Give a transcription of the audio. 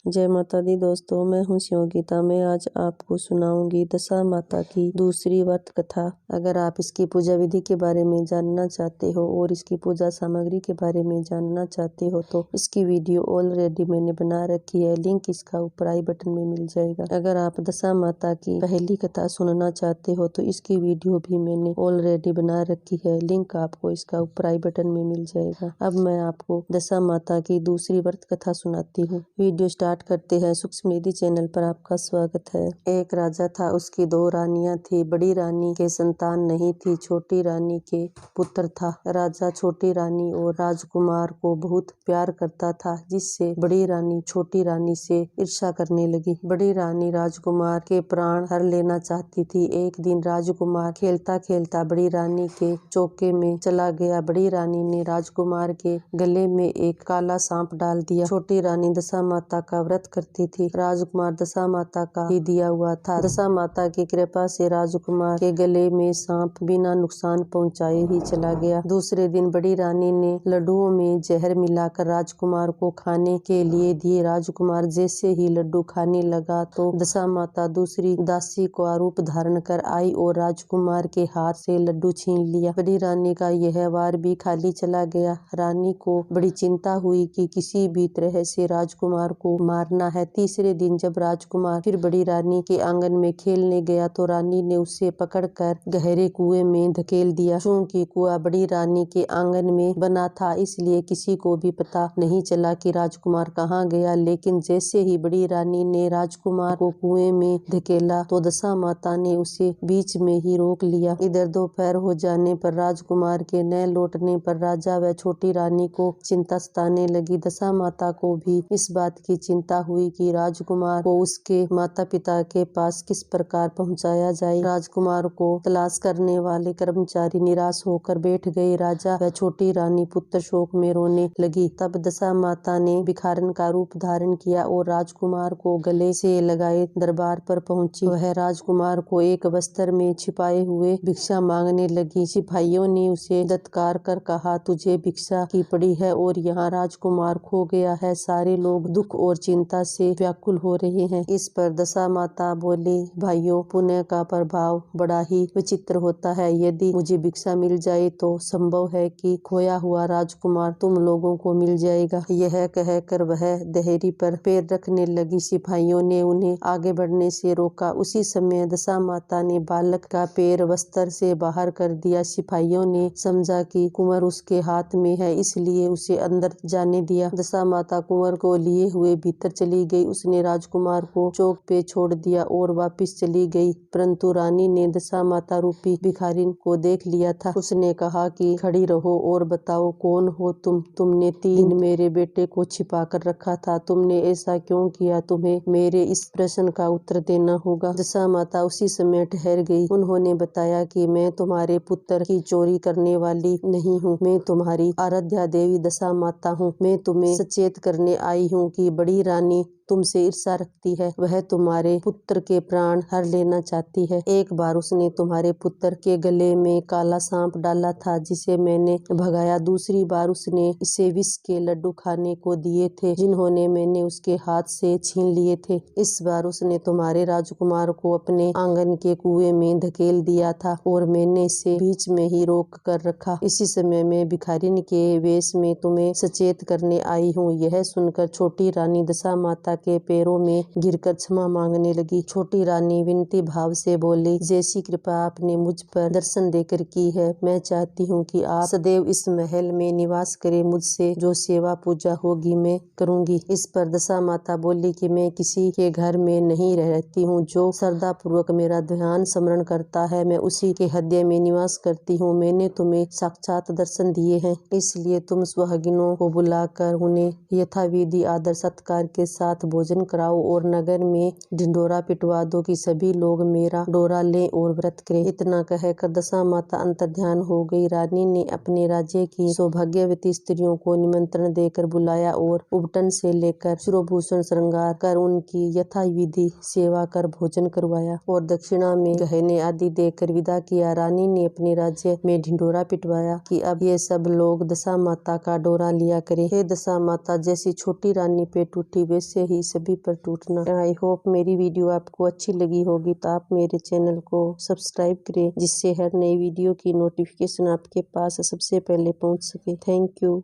जय माता दी दोस्तों, मैं हूँ शिवगीता। मैं आज आपको सुनाऊंगी दशा माता की दूसरी व्रत कथा। अगर आप इसकी पूजा विधि के बारे में जानना चाहते हो और इसकी पूजा सामग्री के बारे में जानना चाहते हो तो इसकी वीडियो ऑलरेडी मैंने बना रखी है, लिंक इसका ऊपर आई बटन में मिल जाएगा। अगर आप दशा माता की पहली कथा सुनना चाहते हो तो इसकी वीडियो भी मैंने ऑलरेडी बना रखी है, लिंक आपको इसका ऊपर आई बटन में मिल जाएगा। अब मैं आपको दशा माता की दूसरी व्रत कथा सुनाती हूँ। वीडियो स्टार्ट करते हैं। सूक्ष्म निधि चैनल पर आपका स्वागत है। एक राजा था, उसकी 2 रानियां थी। बड़ी रानी के संतान नहीं थी, छोटी रानी के पुत्र था। राजा छोटी रानी और राजकुमार को बहुत प्यार करता था, जिससे बड़ी रानी छोटी रानी से ईर्ष्या करने लगी। बड़ी रानी राजकुमार के प्राण हर लेना चाहती थी। एक दिन राजकुमार खेलता खेलता बड़ी रानी के चौके में चला गया। बड़ी रानी ने राजकुमार के गले में एक काला सांप डाल दिया। छोटी रानी दशा माता का व्रत करती थी। राजकुमार दशा माता का ही दिया हुआ था। दशा माता की कृपा से राजकुमार के गले में सांप बिना नुकसान पहुंचाए ही चला गया। दूसरे दिन बड़ी रानी ने लड्डुओं में जहर मिलाकर राजकुमार को खाने के लिए दिए। राजकुमार जैसे ही लड्डू खाने लगा तो दशा माता दूसरी दासी का रूप धारण कर आई और राजकुमार के हाथ से लड्डू छीन लिया। बड़ी रानी का यह वार भी खाली चला गया। रानी को बड़ी चिंता हुई कि किसी भी तरह से राजकुमार को मारना है। तीसरे दिन जब राजकुमार फिर बड़ी रानी के आंगन में खेलने गया तो रानी ने उसे पकड़कर गहरे कुएं में धकेल दिया। चूंकि कुआं बड़ी रानी के आंगन में बना था, इसलिए किसी को भी पता नहीं चला कि राजकुमार कहाँ गया। लेकिन जैसे ही बड़ी रानी ने राजकुमार को कुएं में धकेला तो दशा माता ने उसे बीच में ही रोक लिया। इधर दोपहर हो जाने पर राजकुमार के न लौटने पर राजा व छोटी रानी को चिंता सताने लगी। दशा माता को भी इस बात की चिंता हुई कि राजकुमार को उसके माता पिता के पास किस प्रकार पहुंचाया जाए। राजकुमार को तलाश करने वाले कर्मचारी निराश होकर बैठ गए। राजा व छोटी रानी पुत्र शोक में रोने लगी। तब दशा माता ने भिखारन का रूप धारण किया और राजकुमार को गले से लगाए दरबार पर पहुंची। वह राजकुमार को एक वस्त्र में छिपाए हुए भिक्षा मांगने लगी। सिपाहियों ने उसे धत्कार कर कहा, तुझे भिक्षा की पड़ी है और यहाँ राजकुमार खो गया है। सारे लोग दुख और चिंता से व्याकुल हो रहे हैं। इस पर दशा माता बोली, भाइयों, पुण्य का प्रभाव बड़ा ही विचित्र होता है। यदि मुझे भिक्षा मिल जाए तो संभव है कि खोया हुआ राजकुमार तुम लोगों को मिल जाएगा। यह कहकर वह देहरी पर पैर रखने लगी। सिपाहियों ने उन्हें आगे बढ़ने से रोका। उसी समय दशा माता ने बालक का पैर वस्त्र से बाहर कर दिया। सिपाहियों ने समझा कि कुंवर उसके हाथ में है, इसलिए उसे अंदर जाने दिया। दशा माता कुंवर को लिए हुए भीतर चली गई। उसने राजकुमार को चौक पे छोड़ दिया और वापस चली गई। परंतु रानी ने दशा माता रूपी भिखारिन को देख लिया था। उसने कहा कि खड़ी रहो और बताओ कौन हो तुमने 3 दिन मेरे बेटे को छिपा कर रखा था, तुमने ऐसा क्यों किया? तुम्हें मेरे इस प्रश्न का उत्तर देना होगा। दशा माता उसी समय ठहर गई। उन्होंने बताया कि मैं तुम्हारे पुत्र की चोरी करने वाली नहीं हूँ, मैं तुम्हारी आराध्या देवी दशा माता हूँ। मैं तुम्हें सचेत करने आई हूँ कि बड़ी रानी तुमसे ईर्ष्या रखती है। वह तुम्हारे पुत्र के प्राण हर लेना चाहती है। एक बार उसने तुम्हारे पुत्र के गले में काला सांप डाला था, जिसे मैंने भगाया। दूसरी बार उसने इसे विष के लड्डू खाने को दिए थे, जिन्होंने मैंने उसके हाथ से छीन लिए थे। इस बार उसने तुम्हारे राजकुमार को अपने आंगन के कुएं में धकेल दिया था और मैंने इसे बीच में ही रोक कर रखा। इसी समय मैं भिखारिन के वेश में तुम्हें सचेत करने आई हूँ। यह सुनकर छोटी रानी दशा माता के पैरों में गिरकर क्षमा मांगने लगी। छोटी रानी विनती भाव से बोली, जैसी कृपा आपने मुझ पर दर्शन देकर की है, मैं चाहती हूँ कि आप सदैव इस महल में निवास करें। मुझसे जो सेवा पूजा होगी मैं करूँगी। इस पर दशा माता बोली कि मैं किसी के घर में नहीं रहती हूँ। जो श्रद्धा पूर्वक मेरा ध्यान स्मरण करता है, मैं उसी के हृदय में निवास करती हूँ। मैंने तुम्हें साक्षात दर्शन दिए हैं, इसलिए तुम सुहागिनों को बुलाकर उन्हें यथाविधि आदर सत्कार के साथ भोजन कराओ और नगर में ढिंढोरा पिटवा दो कि सभी लोग मेरा डोरा लें और व्रत करें। इतना कहकर दशा माता अंतर्ध्यान हो गई। रानी ने अपने राज्य की सौभाग्यवती स्त्रियों को निमंत्रण देकर बुलाया और उबटन से लेकर शिरोभूषण श्रृंगार कर उनकी यथाविधि सेवा कर भोजन करवाया और दक्षिणा में गहने आदि देकर विदा किया। रानी ने अपने राज्य में ढिंढोरा पिटवाया कि अब ये सब लोग दशा माता का डोरा लिया करें। हे दशा माता, जैसी छोटी रानी पे टूटी वैसे ही सभी पर टूटना। आई होप मेरी वीडियो आपको अच्छी लगी होगी, तो आप मेरे चैनल को सब्सक्राइब करें, जिससे हर नई वीडियो की नोटिफिकेशन आपके पास सबसे पहले पहुंच सके। Thank you.